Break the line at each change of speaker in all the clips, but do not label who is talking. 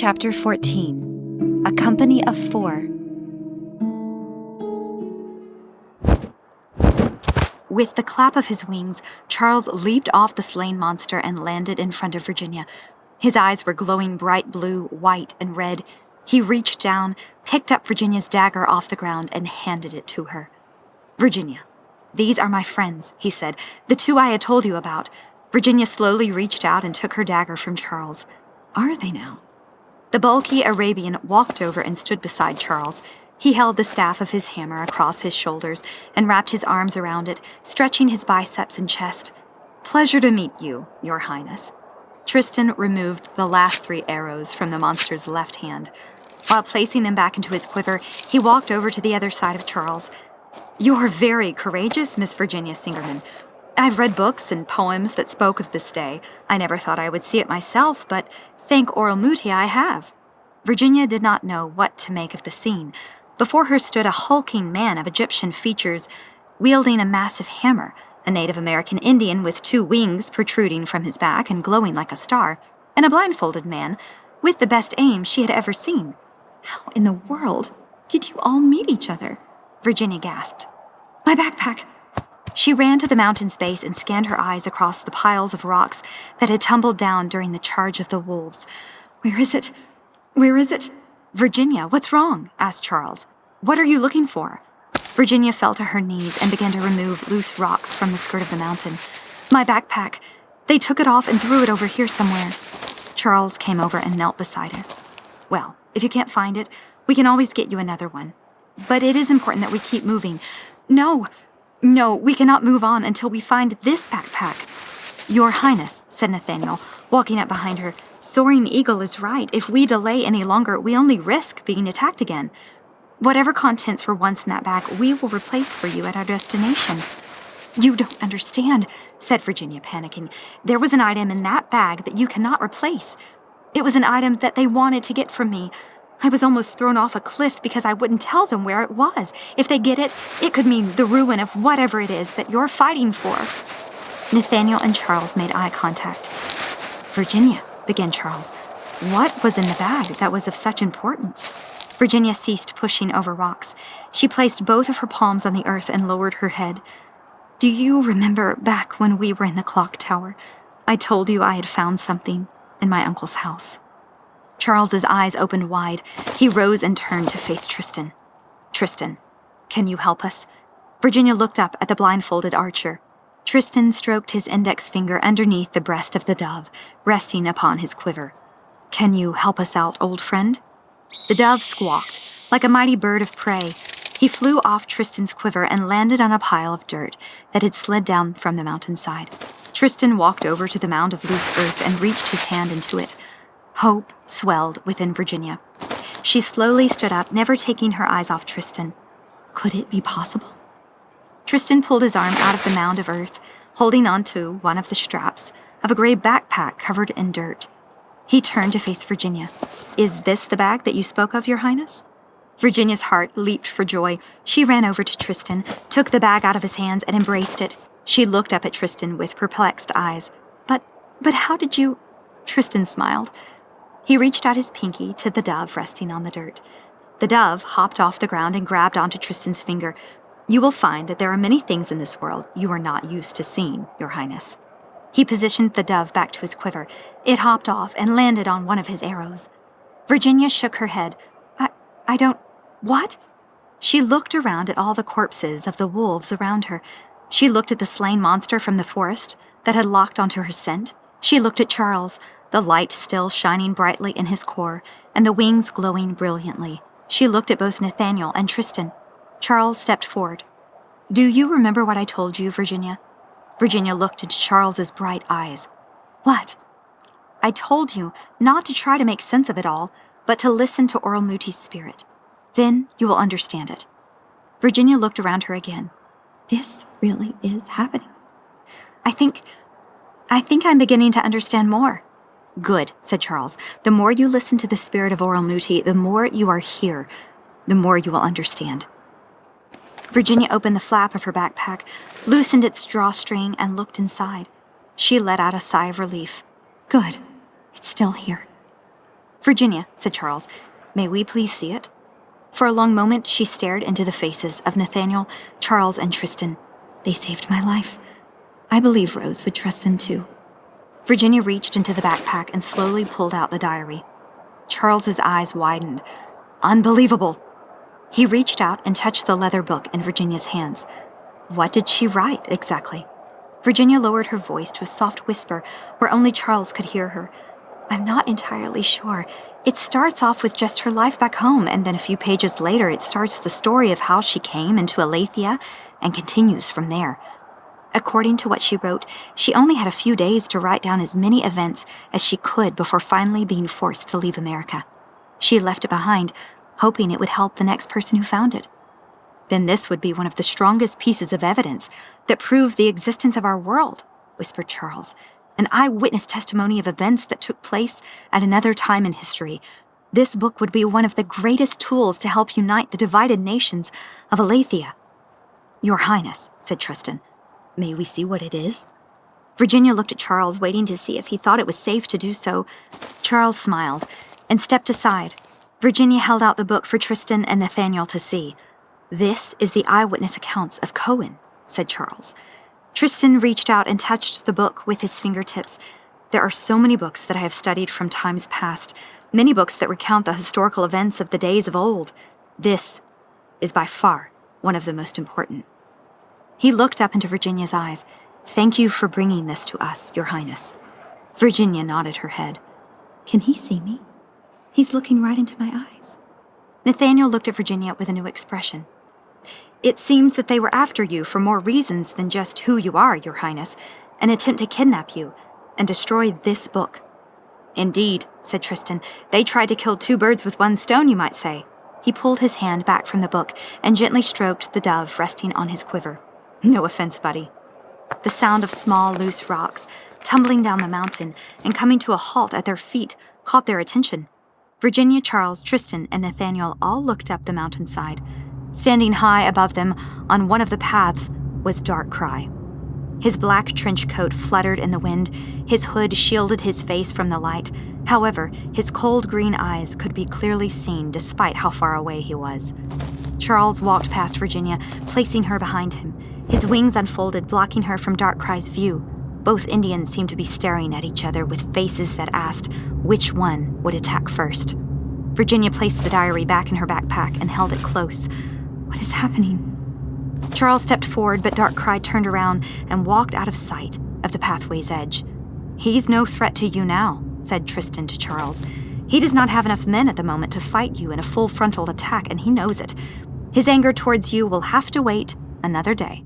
Chapter 14. A Company of Four. With the clap of his wings, Charles leaped off the slain monster and landed in front of Virginia. His eyes were glowing bright blue, white, and red. He reached down, picked up Virginia's dagger off the ground, and handed it to her. "Virginia, these are my friends," he said, "the two I had told you about." Virginia slowly reached out and took her dagger from Charles. "Are they now?" The bulky Arabian walked over and stood beside Charles. He held the staff of his hammer across his shoulders and wrapped his arms around it, stretching his biceps and chest. "Pleasure to meet you, Your Highness." Tristan removed the last 3 arrows from the monster's left hand. While placing them back into his quiver, he walked over to the other side of Charles. "You're very courageous, Miss Virginia Singerman. I've read books and poems that spoke of this day. I never thought I would see it myself, but thank Oral Muti I have." Virginia did not know what to make of the scene. Before her stood a hulking man of Egyptian features, wielding a massive hammer, a Native American Indian with 2 wings protruding from his back and glowing like a star, and a blindfolded man with the best aim she had ever seen. "How in the world did you all meet each other?" Virginia gasped. "My backpack." She ran to the mountain's base and scanned her eyes across the piles of rocks that had tumbled down during the charge of the wolves. "Where is it? Where is it?" "Virginia, what's wrong?" asked Charles. "What are you looking for?" Virginia fell to her knees and began to remove loose rocks from the skirt of the mountain. "My backpack. They took it off and threw it over here somewhere." Charles came over and knelt beside her. "Well, if you can't find it, we can always get you another one. But it is important that we keep moving." No, we cannot move on until we find this backpack." "Your Highness," said Nathaniel, walking up behind her, "Soaring Eagle is right. If we delay any longer, we only risk being attacked again. Whatever contents were once in that bag, we will replace for you at our destination." "You don't understand," said Virginia, panicking. "There was an item in that bag that you cannot replace. It was an item that they wanted to get from me. I was almost thrown off a cliff because I wouldn't tell them where it was. If they get it, it could mean the ruin of whatever it is that you're fighting for." Nathaniel and Charles made eye contact. "Virginia," began Charles, "what was in the bag that was of such importance?" Virginia ceased pushing over rocks. She placed both of her palms on the earth and lowered her head. "Do you remember back when we were in the clock tower? I told you I had found something in my uncle's house." Charles's eyes opened wide. He rose and turned to face Tristan. "Tristan, can you help us?" Virginia looked up at the blindfolded archer. Tristan stroked his index finger underneath the breast of the dove, resting upon his quiver. "Can you help us out, old friend?" The dove squawked, like a mighty bird of prey. He flew off Tristan's quiver and landed on a pile of dirt that had slid down from the mountainside. Tristan walked over to the mound of loose earth and reached his hand into it. Hope swelled within Virginia. She slowly stood up, never taking her eyes off Tristan. Could it be possible? Tristan pulled his arm out of the mound of earth, holding onto one of the straps of a gray backpack covered in dirt. He turned to face Virginia. "Is this the bag that you spoke of, Your Highness?" Virginia's heart leaped for joy. She ran over to Tristan, took the bag out of his hands, and embraced it. She looked up at Tristan with perplexed eyes. But how did you—" Tristan smiled. He reached out his pinky to the dove resting on the dirt. The dove hopped off the ground and grabbed onto Tristan's finger. "You will find that there are many things in this world you are not used to seeing, Your Highness." He positioned the dove back to his quiver. It hopped off and landed on one of his arrows. Virginia shook her head. I don't... What?" She looked around at all the corpses of the wolves around her. She looked at the slain monster from the forest that had locked onto her scent. She looked at Charles, the light still shining brightly in his core, and the wings glowing brilliantly. She looked at both Nathaniel and Tristan. Charles stepped forward. "Do you remember what I told you, Virginia?" Virginia looked into Charles's bright eyes. "What?" "I told you not to try to make sense of it all, but to listen to Oral Muti's spirit. Then you will understand it." Virginia looked around her again. "This really is happening. I think I'm beginning to understand more." "Good," said Charles. "The more you listen to the spirit of Oral Muti, the more you are here, the more you will understand." Virginia opened the flap of her backpack, loosened its drawstring, and looked inside. She let out a sigh of relief. "Good. It's still here." "Virginia," said Charles, "may we please see it?" For a long moment, she stared into the faces of Nathaniel, Charles, and Tristan. "They saved my life. I believe Rose would trust them too." Virginia reached into the backpack and slowly pulled out the diary. Charles's eyes widened. Unbelievable! He reached out and touched the leather book in Virginia's hands. What did she write, exactly? Virginia lowered her voice to a soft whisper where only Charles could hear her. "I'm not entirely sure. It starts off with just her life back home, and then a few pages later it starts the story of how she came into Aniatha and continues from there. According to what she wrote, she only had a few days to write down as many events as she could before finally being forced to leave America. She left it behind, hoping it would help the next person who found it. Then this would be one of the strongest pieces of evidence that proved the existence of our world," whispered Charles. "An eyewitness testimony of events that took place at another time in history. This book would be one of the greatest tools to help unite the divided nations of Aniatha." "Your Highness," said Tristan, "may we see what it is?" Virginia looked at Charles, waiting to see if he thought it was safe to do so. Charles smiled and stepped aside. Virginia held out the book for Tristan and Nathaniel to see. "This is the eyewitness accounts of Cohen," said Charles. Tristan reached out and touched the book with his fingertips. "There are so many books that I have studied from times past, many books that recount the historical events of the days of old. This is by far one of the most important." He looked up into Virginia's eyes. "Thank you for bringing this to us, Your Highness." Virginia nodded her head. "Can he see me? He's looking right into my eyes." Nathaniel looked at Virginia with a new expression. "It seems that they were after you for more reasons than just who you are, Your Highness, an attempt to kidnap you and destroy this book." "Indeed," said Tristan. "They tried to kill two birds with one stone, you might say." He pulled his hand back from the book and gently stroked the dove resting on his quiver. "No offense, buddy." The sound of small, loose rocks tumbling down the mountain and coming to a halt at their feet caught their attention. Virginia, Charles, Tristan, and Nathaniel all looked up the mountainside. Standing high above them on one of the paths was Darkrai. His black trench coat fluttered in the wind, his hood shielded his face from the light. However, his cold green eyes could be clearly seen despite how far away he was. Charles walked past Virginia, placing her behind him. His wings unfolded, blocking her from Darkrai's view. Both Indians seemed to be staring at each other with faces that asked which one would attack first. Virginia placed the diary back in her backpack and held it close. "What is happening?" Charles stepped forward, but Darkrai turned around and walked out of sight of the pathway's edge. "He's no threat to you now," said Tristan to Charles. "He does not have enough men at the moment to fight you in a full frontal attack, and he knows it. His anger towards you will have to wait another day."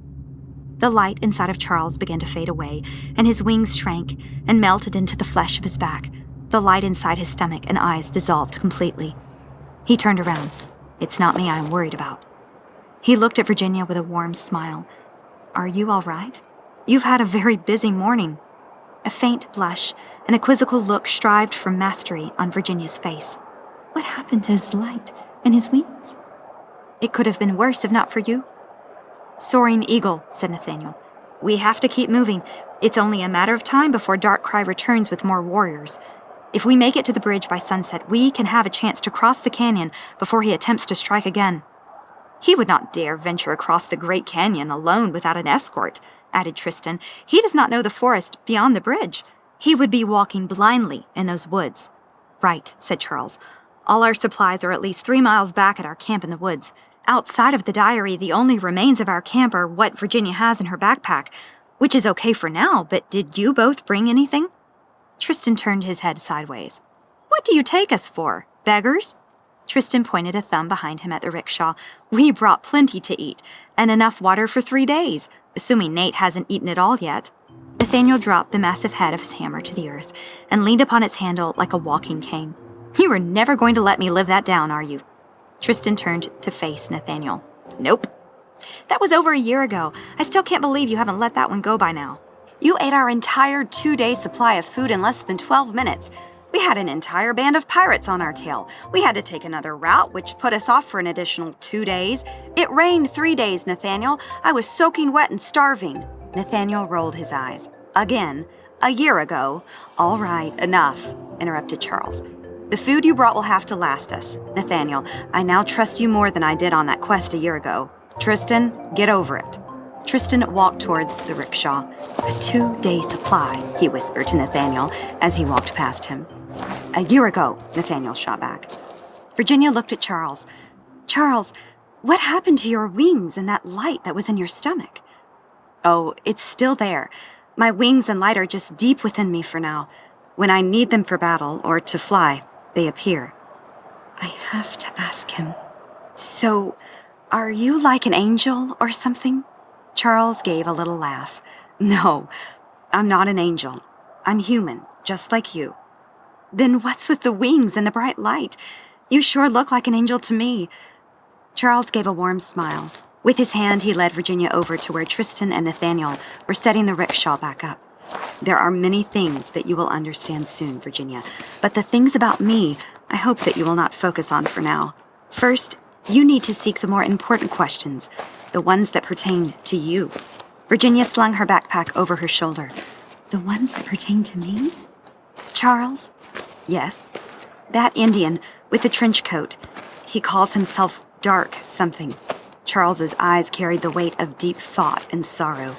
The light inside of Charles began to fade away, and his wings shrank and melted into the flesh of his back. The light inside his stomach and eyes dissolved completely. He turned around. "It's not me I'm worried about." He looked at Virginia with a warm smile. "Are you all right? You've had a very busy morning." A faint blush and a quizzical look strived for mastery on Virginia's face. "What happened to his light and his wings?" "It could have been worse if not for you." "Soaring eagle," said Nathaniel. "We have to keep moving. It's only a matter of time before Darkrai returns with more warriors. If we make it to the bridge by sunset, we can have a chance to cross the canyon before he attempts to strike again." "He would not dare venture across the Great Canyon alone without an escort," added Tristan. "He does not know the forest beyond the bridge. He would be walking blindly in those woods." "Right," said Charles. "All our supplies are at least 3 miles back at our camp in the woods. Outside of the diary, the only remains of our camp are what Virginia has in her backpack, which is okay for now, but did you both bring anything?" Tristan turned his head sideways. "What do you take us for, beggars?" Tristan pointed a thumb behind him at the rickshaw. "We brought plenty to eat, and enough water for 3 days, assuming Nate hasn't eaten it all yet." Nathaniel dropped the massive head of his hammer to the earth and leaned upon its handle like a walking cane. "You are never going to let me live that down, are you?" Tristan turned to face Nathaniel. "Nope." "That was over a year ago. I still can't believe you haven't let that one go by now. You ate our entire 2-day supply of food in less than 12 minutes. We had an entire band of pirates on our tail. We had to take another route, which put us off for an additional 2 days. It rained 3 days, Nathaniel. I was soaking wet and starving." Nathaniel rolled his eyes. "Again, a year ago." "All right, enough," interrupted Charles. The food you brought will have to last us. Nathaniel, I now trust you more than I did on that quest a year ago. Tristan, get over it. Tristan walked towards the rickshaw. A 2-day supply, he whispered to Nathaniel as he walked past him. A year ago, Nathaniel shot back. Virginia looked at Charles. Charles, what happened to your wings and that light that was in your stomach? Oh, it's still there. My wings and light are just deep within me for now. When I need them for battle or to fly, they appear. I have to ask him. So, are you like an angel or something? Charles gave a little laugh. No, I'm not an angel. I'm human, just like you. Then what's with the wings and the bright light? You sure look like an angel to me. Charles gave a warm smile. With his hand, he led Virginia over to where Tristan and Nathaniel were setting the rickshaw back up. There are many things that you will understand soon, Virginia, but the things about me, I hope that you will not focus on for now. First, you need to seek the more important questions, the ones that pertain to you. Virginia slung her backpack over her shoulder. The ones that pertain to me? Charles? Yes. That Indian with the trench coat. He calls himself Dark something. Charles's eyes carried the weight of deep thought and sorrow.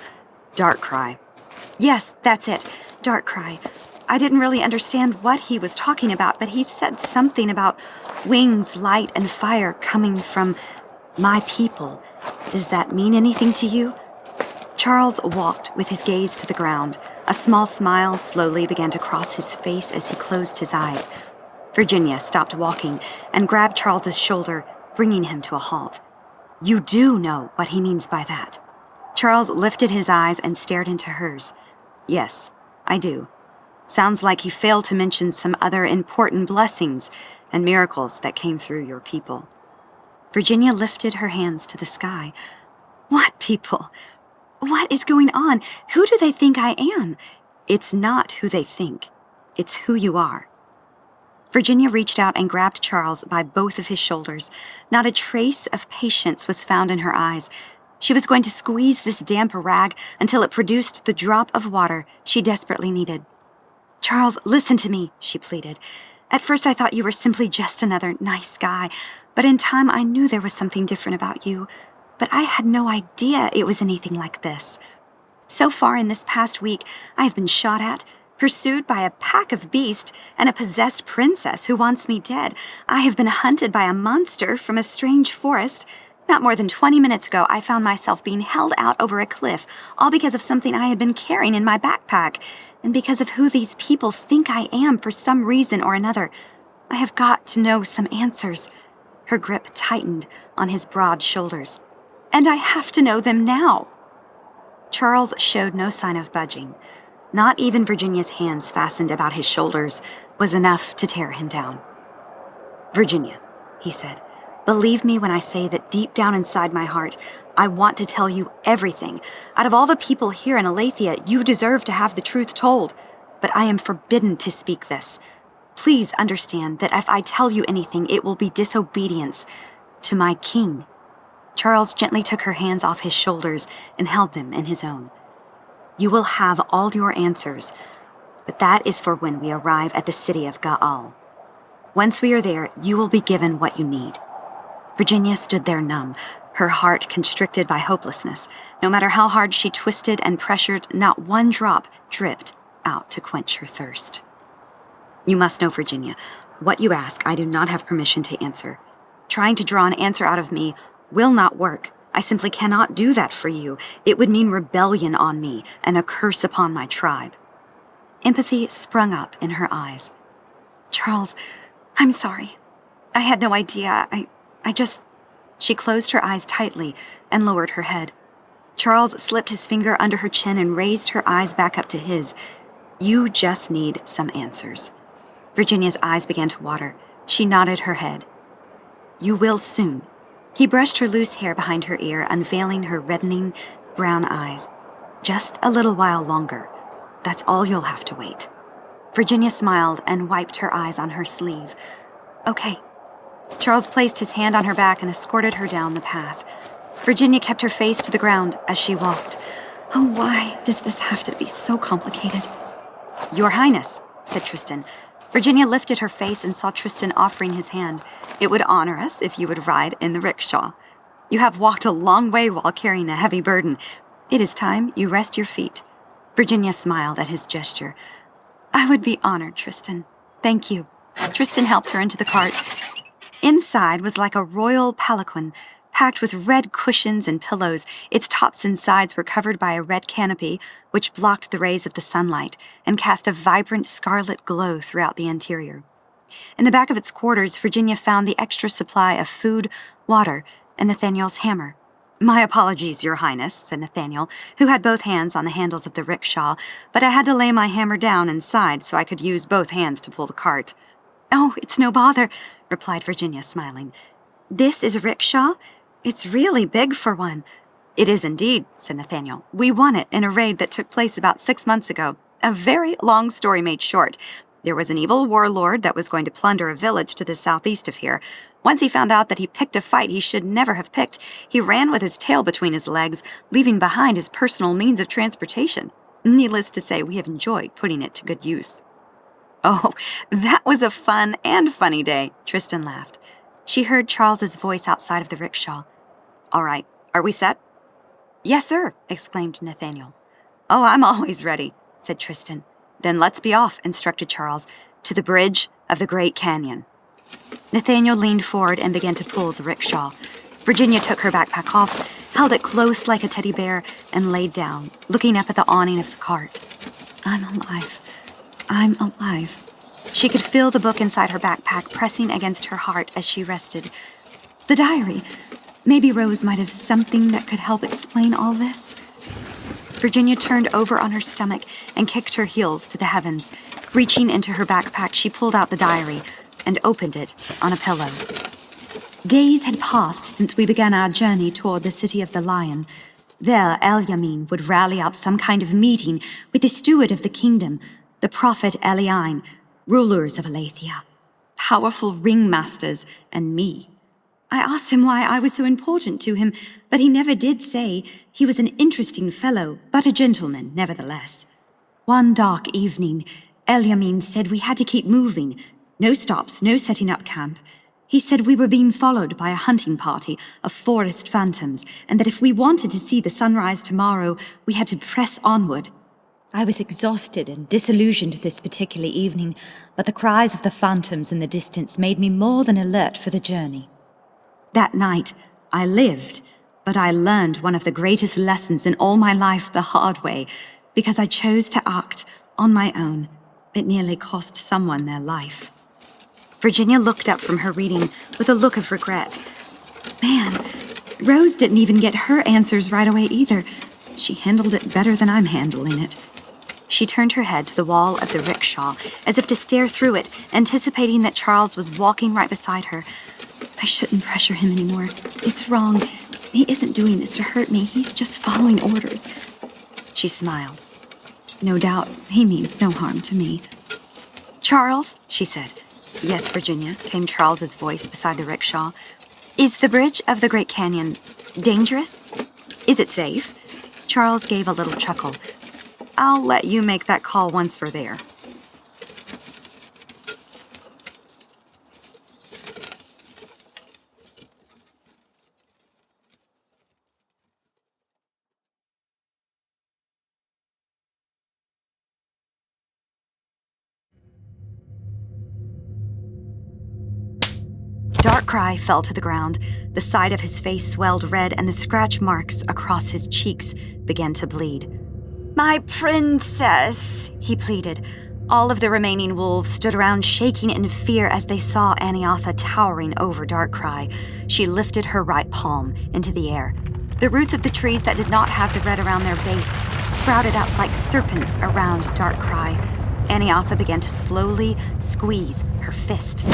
Darkrai. Yes, that's it. Darkrai. I didn't really understand what he was talking about, but he said something about wings, light, and fire coming from my people. Does that mean anything to you? Charles walked with his gaze to the ground. A small smile slowly began to cross his face as he closed his eyes. Virginia stopped walking and grabbed Charles's shoulder, bringing him to a halt. You do know what he means by that. Charles lifted his eyes and stared into hers. Yes, I do. Sounds like he failed to mention some other important blessings and miracles that came through your people. Virginia lifted her hands to the sky. What people? What is going on? Who do they think I am? It's not who they think. It's who you are. Virginia reached out and grabbed Charles by both of his shoulders. Not a trace of patience was found in her eyes. She was going to squeeze this damp rag until it produced the drop of water she desperately needed. Charles, listen to me, she pleaded. At first I thought you were simply just another nice guy, but in time I knew there was something different about you. But I had no idea it was anything like this. So far in this past week, I have been shot at, pursued by a pack of beasts, and a possessed princess who wants me dead. I have been hunted by a monster from a strange forest. Not more than 20 minutes ago, I found myself being held out over a cliff, all because of something I had been carrying in my backpack, and because of who these people think I am for some reason or another. I have got to know some answers. Her grip tightened on his broad shoulders. And I have to know them now. Charles showed no sign of budging. Not even Virginia's hands fastened about his shoulders was enough to tear him down. Virginia, he said, believe me when I say that deep down inside my heart, I want to tell you everything. Out of all the people here in Aletheia, you deserve to have the truth told. But I am forbidden to speak this. Please understand that if I tell you anything, it will be disobedience to my king. Charles gently took her hands off his shoulders and held them in his own. You will have all your answers, but that is for when we arrive at the city of Gaal. Once we are there, you will be given what you need. Virginia stood there numb, her heart constricted by hopelessness. No matter how hard she twisted and pressured, not one drop dripped out to quench her thirst. You must know, Virginia, what you ask I do not have permission to answer. Trying to draw an answer out of me will not work. I simply cannot do that for you. It would mean rebellion on me and a curse upon my tribe. Empathy sprung up in her eyes. Charles, I'm sorry. I had no idea. I just... She closed her eyes tightly and lowered her head. Charles slipped his finger under her chin and raised her eyes back up to his. You just need some answers. Virginia's eyes began to water. She nodded her head. You will soon. He brushed her loose hair behind her ear, unveiling her reddening brown eyes. Just a little while longer. That's all you'll have to wait. Virginia smiled and wiped her eyes on her sleeve. Okay. Charles placed his hand on her back and escorted her down the path. Virginia kept her face to the ground as she walked. Oh, why does this have to be so complicated? Your Highness, said Tristan. Virginia lifted her face and saw Tristan offering his hand. "It would honor us if you would ride in the rickshaw. You have walked a long way while carrying a heavy burden. It is time you rest your feet." Virginia smiled at his gesture. "I would be honored, Tristan. Thank you." Tristan helped her into the cart. Inside was like a royal palanquin, packed with red cushions and pillows. Its tops and sides were covered by a red canopy, which blocked the rays of the sunlight and cast a vibrant scarlet glow throughout the interior. In the back of its quarters, Virginia found the extra supply of food, water, and Nathaniel's hammer. "My apologies, Your Highness," said Nathaniel, who had both hands on the handles of the rickshaw, "but I had to lay my hammer down inside so I could use both hands to pull the cart." "Oh, it's no bother," replied Virginia, smiling. "This is a rickshaw? It's really big for one." "It is indeed," said Nathaniel. "We won it in a raid that took place about 6 months ago. A very long story made short. There was an evil warlord that was going to plunder a village to the southeast of here. Once he found out that he picked a fight he should never have picked, he ran with his tail between his legs, leaving behind his personal means of transportation. Needless to say, we have enjoyed putting it to good use." "Oh, that was a fun and funny day," Tristan laughed. She heard Charles's voice outside of the rickshaw. "All right, are we set?" "Yes, sir," exclaimed Nathaniel. "Oh, I'm always ready," said Tristan. "Then let's be off," instructed Charles, "to the bridge of the Great Canyon." Nathaniel leaned forward and began to pull the rickshaw. Virginia took her backpack off, held it close like a teddy bear, and laid down, looking up at the awning of the cart. "I'm alive. I'm alive." She could feel the book inside her backpack pressing against her heart as she rested. The diary. Maybe Rose might have something that could help explain all this. Virginia turned over on her stomach and kicked her heels to the heavens. Reaching into her backpack, she pulled out the diary and opened it on a pillow. Days had passed since we began our journey toward the City of the Lion. There, El-Yamin would rally up some kind of meeting with the steward of the kingdom, the prophet Eliane, rulers of Aletheia, powerful ringmasters, and me. I asked him why I was so important to him, but he never did say. He was an interesting fellow, but a gentleman, nevertheless. One dark evening, El-Yamin said we had to keep moving. No stops, no setting up camp. He said we were being followed by a hunting party of forest phantoms, and that if we wanted to see the sunrise tomorrow, we had to press onward. I was exhausted and disillusioned this particular evening, but the cries of the phantoms in the distance made me more than alert for the journey. That night, I lived, but I learned one of the greatest lessons in all my life the hard way, because I chose to act on my own. It nearly cost someone their life. Virginia looked up from her reading with a look of regret. Man, Rose didn't even get her answers right away either. She handled it better than I'm handling it. She turned her head to the wall of the rickshaw, as if to stare through it, anticipating that Charles was walking right beside her. I shouldn't pressure him anymore. It's wrong. He isn't doing this to hurt me. He's just following orders. She smiled. No doubt, he means no harm to me. "Charles," she said. "Yes, Virginia," came Charles's voice beside the rickshaw. "Is the bridge of the Great Canyon dangerous? Is it safe?" Charles gave a little chuckle. "I'll let you make that call once we're there." Darkrai fell to the ground. The side of his face swelled red, and the scratch marks across his cheeks began to bleed. "My princess," he pleaded. All of the remaining wolves stood around shaking in fear as they saw Aniatha towering over Darkrai. She lifted her right palm into the air. The roots of the trees that did not have the red around their base sprouted up like serpents around Darkrai. Aniatha began to slowly squeeze her fist.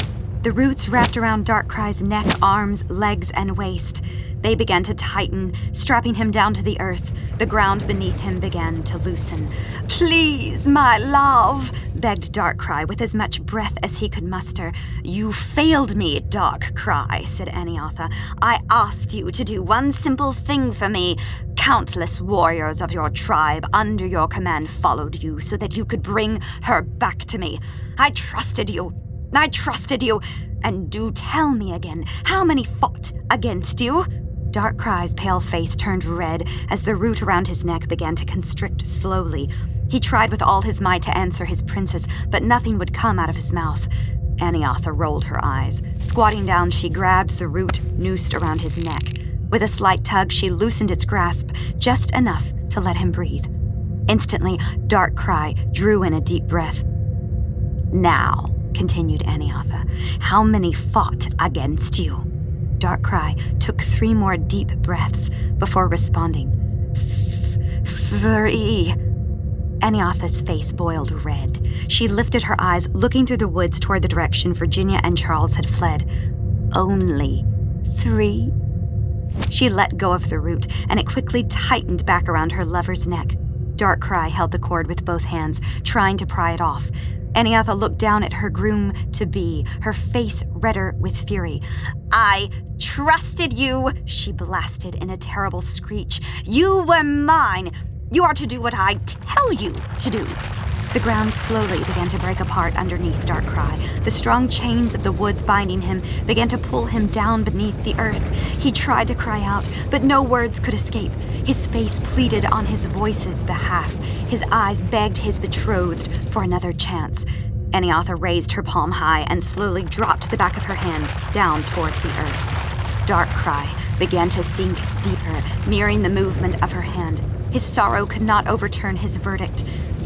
The roots wrapped around Darkrai's neck, arms, legs, and waist. They began to tighten, strapping him down to the earth. The ground beneath him began to loosen. "Please, my love," begged Darkcry with as much breath as he could muster. "You failed me, Darkcry," said Aniatha. "I asked you to do one simple thing for me. Countless warriors of your tribe under your command followed you so that you could bring her back to me. I trusted you. And do tell me again, how many fought against you?" Darkcry's pale face turned red as the root around his neck began to constrict slowly. He tried with all his might to answer his princess, but nothing would come out of his mouth. Aniatha rolled her eyes. Squatting down, she grabbed the root noosed around his neck. With a slight tug, she loosened its grasp just enough to let him breathe. Instantly, Darkcry drew in a deep breath. "Now," continued Aniatha, "how many fought against you?" Darkcry took 3 more deep breaths before responding. 3. Aniatha's face boiled red. She lifted her eyes, looking through the woods toward the direction Virginia and Charles had fled. "Only 3? She let go of the root, and it quickly tightened back around her lover's neck. Darkcry held the cord with both hands, trying to pry it off. Aniatha looked down at her groom-to-be, her face redder with fury. "I trusted you," she blasted in a terrible screech. "You were mine. You are to do what I tell you to do." The ground slowly began to break apart underneath Darkcry. The strong chains of the woods binding him began to pull him down beneath the earth. He tried to cry out, but no words could escape. His face pleaded on his voice's behalf. His eyes begged his betrothed for another chance. Aniatha raised her palm high and slowly dropped the back of her hand down toward the earth. Darkcry began to sink deeper, mirroring the movement of her hand. His sorrow could not overturn his verdict.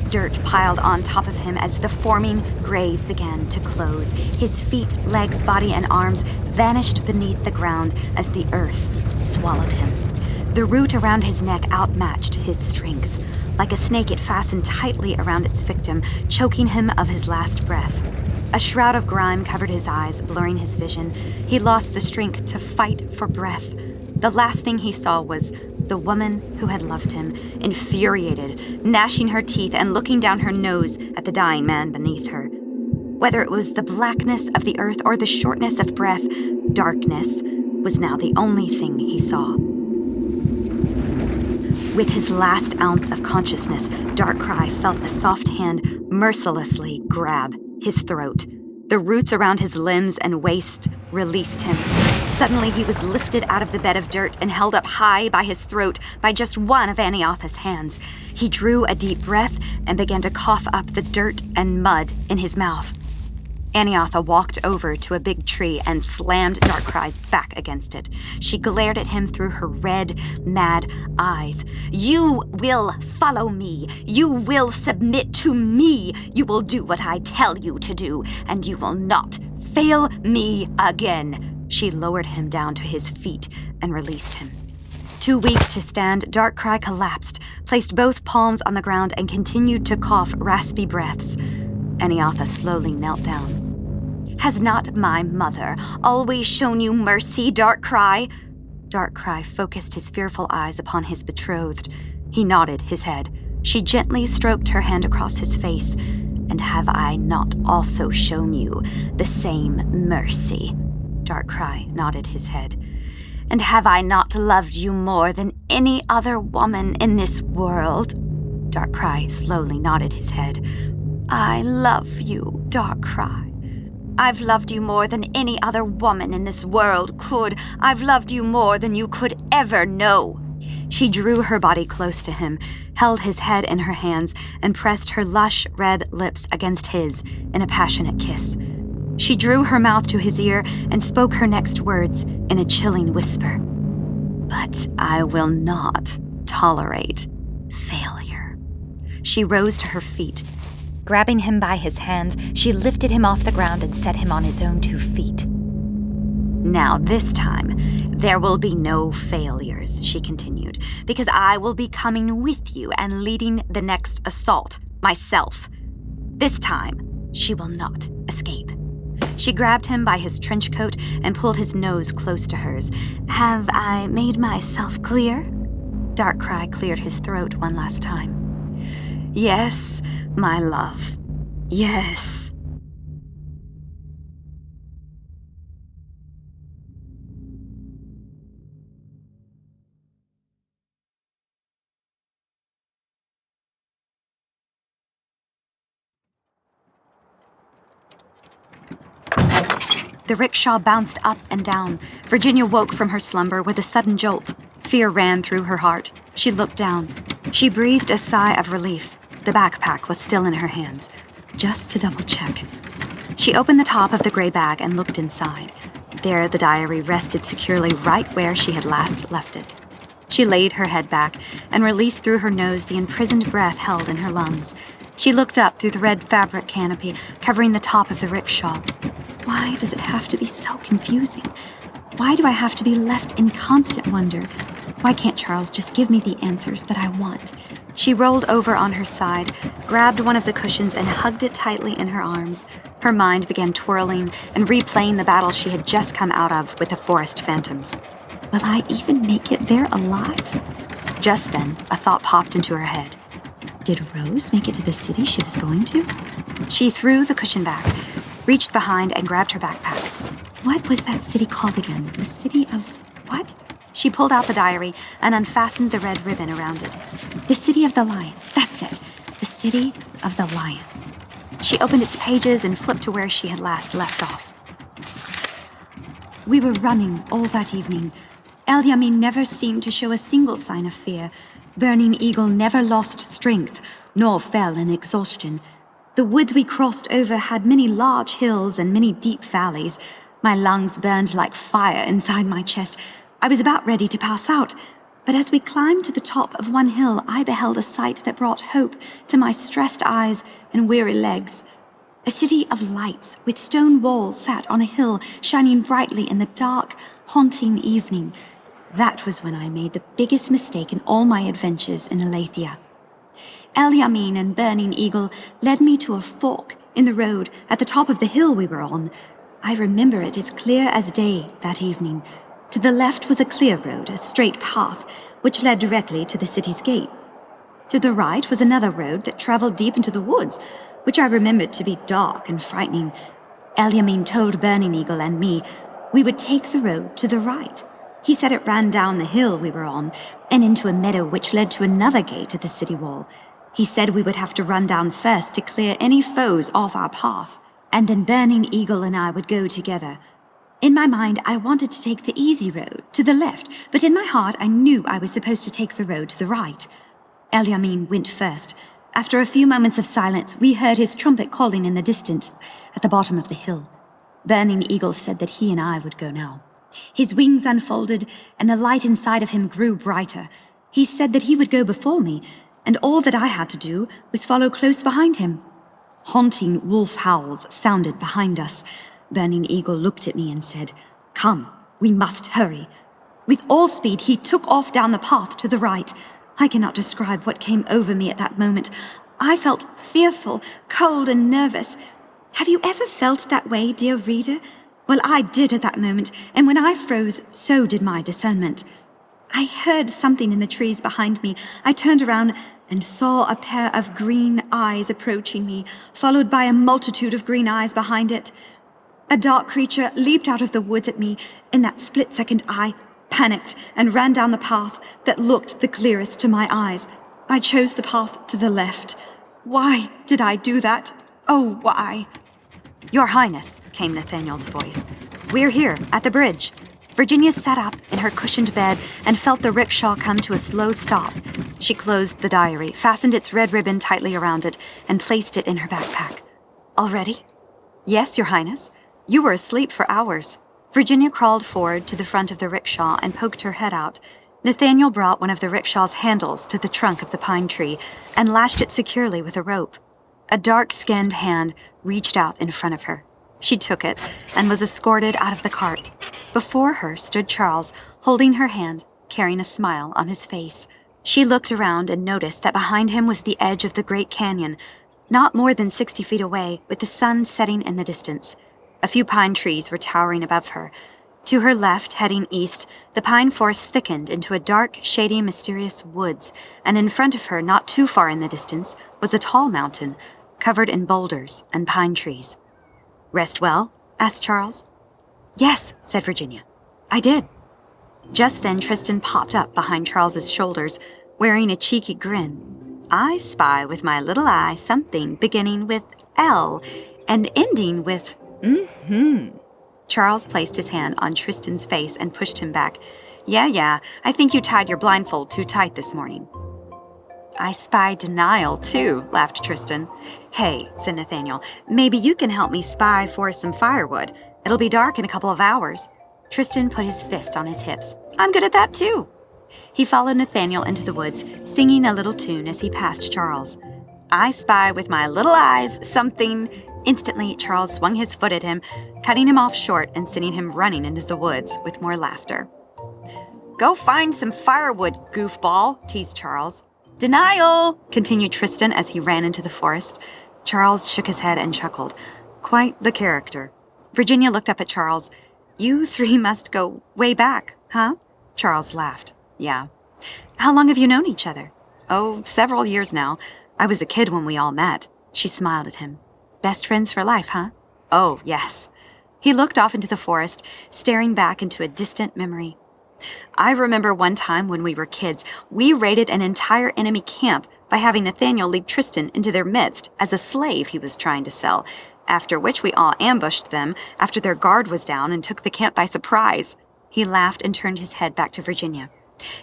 Dirt piled on top of him as the forming grave began to close. His feet, legs, body, and arms vanished beneath the ground as the earth swallowed him. The root around his neck outmatched his strength. Like a snake, it fastened tightly around its victim, choking him of his last breath. A shroud of grime covered his eyes, blurring his vision. He lost the strength to fight for breath. The last thing he saw was the woman who had loved him, infuriated, gnashing her teeth and looking down her nose at the dying man beneath her. Whether it was the blackness of the earth or the shortness of breath, darkness was now the only thing he saw. With his last ounce of consciousness, Darkcry felt a soft hand mercilessly grab his throat. The roots around his limbs and waist released him. Suddenly, he was lifted out of the bed of dirt and held up high by his throat by just one of Aniatha's hands. He drew a deep breath and began to cough up the dirt and mud in his mouth. Aniatha walked over to a big tree and slammed Darkcry's back against it. She glared at him through her red, mad eyes. "You will follow me. You will submit to me. You will do what I tell you to do, and you will not fail me again." She lowered him down to his feet and released him. Too weak to stand, Darkcry collapsed, placed both palms on the ground, and continued to cough raspy breaths. Aniatha slowly knelt down. "Has not my mother always shown you mercy, Darkcry?" Darkcry focused his fearful eyes upon his betrothed. He nodded his head. She gently stroked her hand across his face. "And have I not also shown you the same mercy?" Darkcry nodded his head. "And have I not loved you more than any other woman in this world?" Darkcry slowly nodded his head. "I love you, Darkcry. I've loved you more than any other woman in this world could. I've loved you more than you could ever know." She drew her body close to him, held his head in her hands, and pressed her lush red lips against his in a passionate kiss. She drew her mouth to his ear and spoke her next words in a chilling whisper. "But I will not tolerate failure." She rose to her feet. Grabbing him by his hands, she lifted him off the ground and set him on his own 2 feet. "Now this time, there will be no failures," she continued, "because I will be coming with you and leading the next assault myself. This time, she will not escape. She grabbed him by his trench coat and pulled his nose close to hers. "Have I made myself clear?" Darkrai cleared his throat one last time. "Yes, my love. Yes." The rickshaw bounced up and down. Virginia woke from her slumber with a sudden jolt. Fear ran through her heart. She looked down. She breathed a sigh of relief. The backpack was still in her hands. Just to double-check. She opened the top of the gray bag and looked inside. There, the diary rested securely right where she had last left it. She laid her head back and released through her nose the imprisoned breath held in her lungs. She looked up through the red fabric canopy covering the top of the rickshaw. Why does it have to be so confusing? Why do I have to be left in constant wonder? Why can't Charles just give me the answers that I want? She rolled over on her side, grabbed one of the cushions and hugged it tightly in her arms. Her mind began twirling and replaying the battle she had just come out of with the forest phantoms. Will I even make it there alive? Just then, a thought popped into her head. Did Rose make it to the city she was going to? She threw the cushion back, reached behind and grabbed her backpack. What was that city called again? The city of what? She pulled out the diary and unfastened the red ribbon around it. The City of the Lion. That's it. The City of the Lion. She opened its pages and flipped to where she had last left off. We were running all that evening. El-Yamin never seemed to show a single sign of fear. Burning Eagle never lost strength, nor fell in exhaustion. The woods we crossed over had many large hills and many deep valleys. My lungs burned like fire inside my chest. I was about ready to pass out, but as we climbed to the top of one hill, I beheld a sight that brought hope to my stressed eyes and weary legs. A city of lights with stone walls sat on a hill, shining brightly in the dark, haunting evening. That was when I made the biggest mistake in all my adventures in Aletheia. El-Yamin and Burning Eagle led me to a fork in the road at the top of the hill we were on. I remember it as clear as day that evening. To the left was a clear road, a straight path, which led directly to the city's gate. To the right was another road that traveled deep into the woods, which I remembered to be dark and frightening. El-Yamin told Burning Eagle and me we would take the road to the right. He said it ran down the hill we were on and into a meadow which led to another gate at the city wall. He said we would have to run down first to clear any foes off our path, and then Burning Eagle and I would go together. In my mind, I wanted to take the easy road, to the left, but in my heart I knew I was supposed to take the road to the right. El-Yamin went first. After a few moments of silence, we heard his trumpet calling in the distance, at the bottom of the hill. Burning Eagle said that he and I would go now. His wings unfolded, and the light inside of him grew brighter. He said that he would go before me, and all that I had to do was follow close behind him. Haunting wolf howls sounded behind us. Burning Eagle looked at me and said, "Come, we must hurry." With all speed, he took off down the path to the right. I cannot describe what came over me at that moment. I felt fearful, cold, and nervous. Have you ever felt that way, dear reader? Well, I did at that moment, and when I froze, so did my discernment. I heard something in the trees behind me. I turned around and saw a pair of green eyes approaching me, followed by a multitude of green eyes behind it. A dark creature leaped out of the woods at me. In that split second, I panicked and ran down the path that looked the clearest to my eyes. I chose the path to the left. Why did I do that? Oh, why? "Your Highness," came Nathaniel's voice. "We're here, at the bridge." Virginia sat up in her cushioned bed and felt the rickshaw come to a slow stop. She closed the diary, fastened its red ribbon tightly around it, and placed it in her backpack. "Already?" "Yes, Your Highness. You were asleep for hours." Virginia crawled forward to the front of the rickshaw and poked her head out. Nathaniel brought one of the rickshaw's handles to the trunk of the pine tree and lashed it securely with a rope. A dark-skinned hand reached out in front of her. She took it and was escorted out of the cart. Before her stood Charles, holding her hand, carrying a smile on his face. She looked around and noticed that behind him was the edge of the Great Canyon, not more than 60 feet away, with the sun setting in the distance. A few pine trees were towering above her. To her left, heading east, the pine forest thickened into a dark, shady, mysterious woods, and in front of her, not too far in the distance, was a tall mountain, covered in boulders and pine trees. "Rest well?" asked Charles. "Yes," said Virginia. "I did." Just then Tristan popped up behind Charles's shoulders, wearing a cheeky grin. "I spy with my little eye something beginning with L and ending with Charles placed his hand on Tristan's face and pushed him back. Yeah, I think you tied your blindfold too tight this morning." "I spy denial, too," laughed Tristan. "Hey," said Nathaniel, "maybe you can help me spy for some firewood. It'll be dark in a couple of hours." Tristan put his fist on his hips. "I'm good at that, too." He followed Nathaniel into the woods, singing a little tune as he passed Charles. "I spy with my little eyes something." Instantly, Charles swung his foot at him, cutting him off short and sending him running into the woods with more laughter. "Go find some firewood, goofball," teased Charles. "Denial," continued Tristan as he ran into the forest. Charles shook his head and chuckled. Quite the character. Virginia looked up at Charles. "You three must go way back, huh?" Charles laughed. "Yeah." "How long have you known each other?" "Oh, several years now. I was a kid when we all met." She smiled at him. "Best friends for life, huh?" "Oh, yes." He looked off into the forest, staring back into a distant memory. "I remember one time when we were kids, we raided an entire enemy camp by having Nathaniel lead Tristan into their midst as a slave he was trying to sell, after which we all ambushed them after their guard was down and took the camp by surprise." He laughed and turned his head back to Virginia.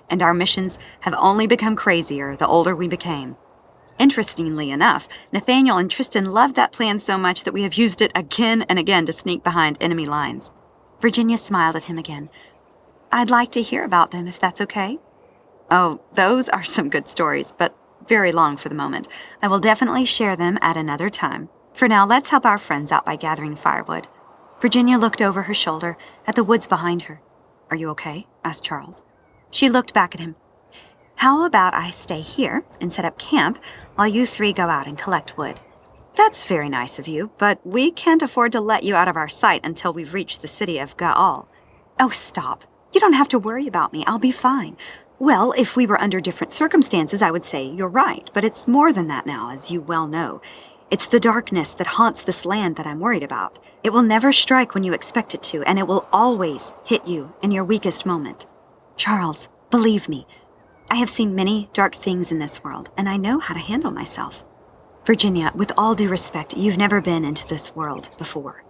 "And our missions have only become crazier the older we became. Interestingly enough, Nathaniel and Tristan loved that plan so much that we have used it again and again to sneak behind enemy lines." Virginia smiled at him again. "I'd like to hear about them, if that's okay." "Oh, those are some good stories, but very long for the moment. I will definitely share them at another time. For now, let's help our friends out by gathering firewood." Virginia looked over her shoulder at the woods behind her. "Are you okay?" asked Charles. She looked back at him. "How about I stay here and set up camp while you three go out and collect wood?" "That's very nice of you, but we can't afford to let you out of our sight until we've reached the city of Gaal." "Oh, stop. You don't have to worry about me. I'll be fine." "Well, if we were under different circumstances, I would say you're right, but it's more than that now, as you well know. It's the darkness that haunts this land that I'm worried about. It will never strike when you expect it to, and it will always hit you in your weakest moment. Charles, believe me, I have seen many dark things in this world, and I know how to handle myself." "Virginia, with all due respect, you've never been into this world before."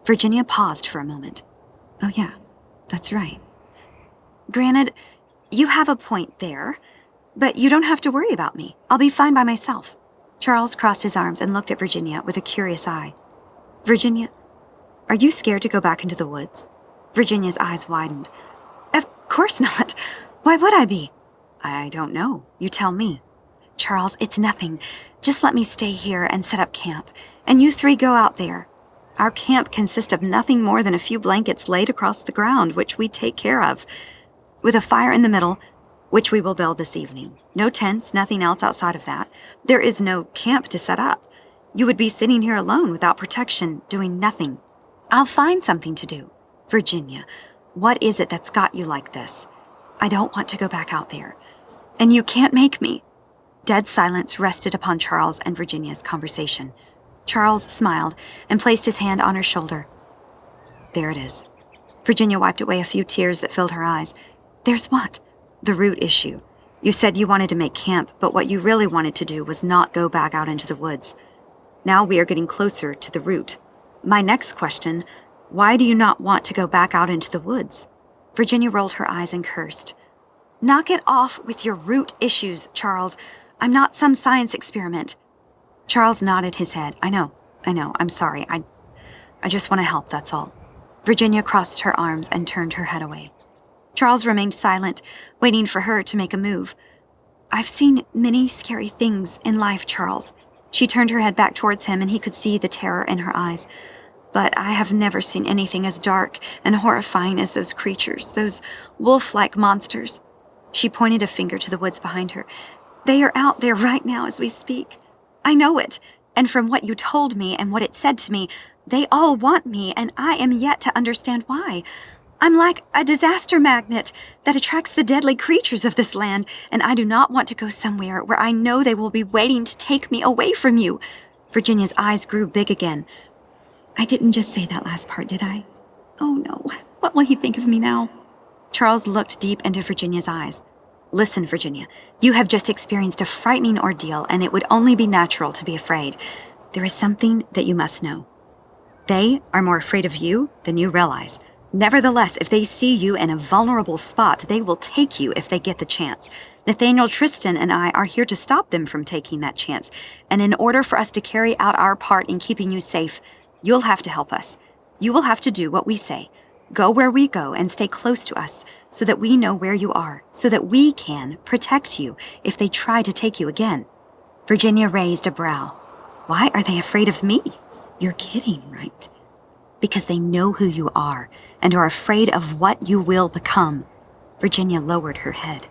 Virginia paused for a moment. "Oh yeah, that's right. Granted, you have a point there, but you don't have to worry about me. I'll be fine by myself." Charles crossed his arms and looked at Virginia with a curious eye. "Virginia, are you scared to go back into the woods?" Virginia's eyes widened. "Of course not. Why would I be?" "I don't know. You tell me." "Charles, it's nothing. Just let me stay here and set up camp, and you three go out there. Our camp consists of nothing more than a few blankets laid across the ground, which we take care of, with a fire in the middle, which we will build this evening. No tents, nothing else outside of that. There is no camp to set up. You would be sitting here alone without protection, doing nothing. I'll find something to do." "Virginia, what is it that's got you like this?" "I don't want to go back out there. And you can't make me." Dead silence rested upon Charles and Virginia's conversation. Charles smiled and placed his hand on her shoulder. "There it is." Virginia wiped away a few tears that filled her eyes. "There's what?" "The root issue. You said you wanted to make camp, but what you really wanted to do was not go back out into the woods. Now we are getting closer to the root. My next question, why do you not want to go back out into the woods?" Virginia rolled her eyes and cursed. "Knock it off with your root issues, Charles. I'm not some science experiment." Charles nodded his head. I know. I'm sorry. I just want to help, that's all." Virginia crossed her arms and turned her head away. Charles remained silent, waiting for her to make a move. "I've seen many scary things in life, Charles." She turned her head back towards him, and he could see the terror in her eyes. "But I have never seen anything as dark and horrifying as those creatures, those wolf-like monsters." She pointed a finger to the woods behind her. "They are out there right now as we speak. I know it, And from what you told me and what it said to me, they all want me, and I am yet to understand why. I'm like a disaster magnet that attracts the deadly creatures of this land, and I do not want to go somewhere where I know they will be waiting to take me away from you. Virginia's eyes grew big again. I didn't just say that last part, did I? Oh no, what will he think of me now? Charles looked deep into Virginia's eyes. Listen, Virginia, you have just experienced a frightening ordeal, and it would only be natural to be afraid. There is something that you must know. They are more afraid of you than you realize. Nevertheless, if they see you in a vulnerable spot, they will take you if they get the chance. Nathaniel, Tristan, and I are here to stop them from taking that chance, and in order for us to carry out our part in keeping you safe, you'll have to help us. You will have to do what we say. Go where we go and stay close to us so that we know where you are, so that we can protect you if they try to take you again. Virginia raised a brow. Why are they afraid of me? You're kidding, right? Because they know who you are and are afraid of what you will become. Virginia lowered her head.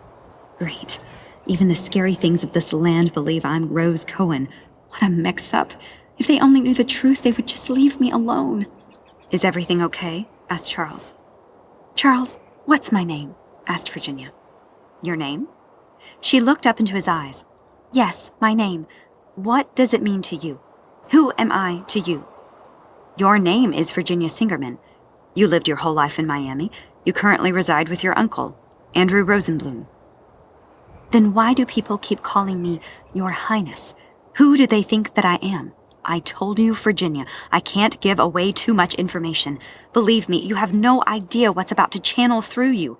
Great. Even the scary things of this land believe I'm Rose Cohen. What a mix-up. If they only knew the truth, they would just leave me alone. Is everything okay? Asked Charles. Charles, what's my name? Asked Virginia. Your name? She looked up into his eyes. Yes, my name. What does it mean to you? Who am I to you? Your name is Virginia Singerman. You lived your whole life in Miami. You currently reside with your uncle, Andrew Rosenblum. Then why do people keep calling me Your Highness? Who do they think that I am? I told you, Virginia, I can't give away too much information. Believe me, you have no idea what's about to channel through you.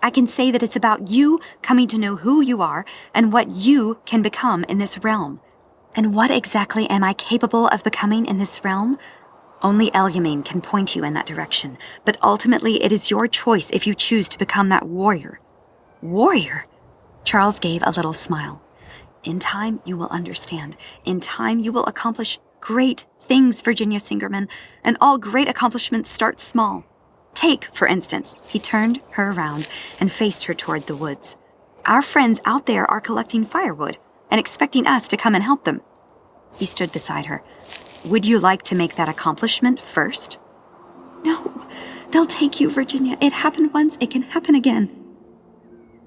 I can say that it's about you coming to know who you are and what you can become in this realm. And what exactly am I capable of becoming in this realm? Only Elyamine can point you in that direction, but ultimately it is your choice if you choose to become that warrior. Warrior? Charles gave a little smile. In time, you will understand. In time, you will accomplish great things, Virginia Singerman, and all great accomplishments start small. Take, for instance, he turned her around and faced her toward the woods. Our friends out there are collecting firewood and expecting us to come and help them. He stood beside her. Would you like to make that accomplishment first? No, they'll take you, Virginia. It happened once, it can happen again.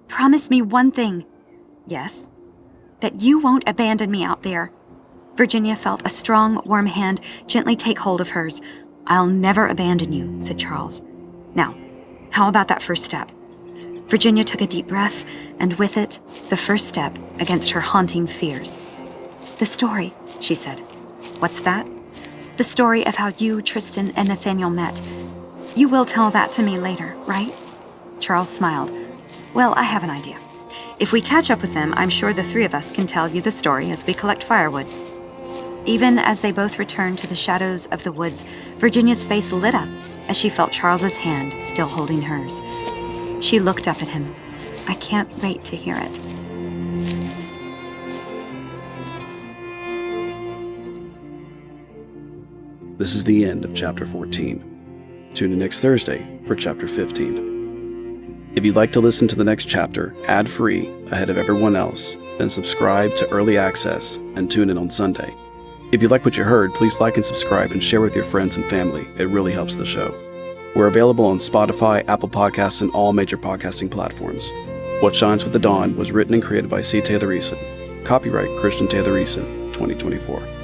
Promise me one thing. Yes? That you won't abandon me out there. Virginia felt a strong, warm hand gently take hold of hers. I'll never abandon you, said Charles. Now, how about that first step? Virginia took a deep breath, and with it, the first step against her haunting fears. The story, she said. What's that? The story of how you, Tristan, and Nathaniel met. You will tell that to me later, right? Charles smiled. Well, I have an idea. If we catch up with them, I'm sure the three of us can tell you the story as we collect firewood. Even as they both returned to the shadows of the woods, Virginia's face lit up as she felt Charles's hand still holding hers. She looked up at him. I can't wait to hear it.
This is the end of Chapter 14. Tune in next Thursday for Chapter 15. If you'd like to listen to the next chapter ad-free ahead of everyone else, then subscribe to Early Access and tune in on Sunday. If you like what you heard, please like and subscribe and share with your friends and family. It really helps the show. We're available on Spotify, Apple Podcasts, and all major podcasting platforms. What Shines with the Dawn was written and created by C. Taylor Eason. Copyright Christian Taylor Eason, 2024.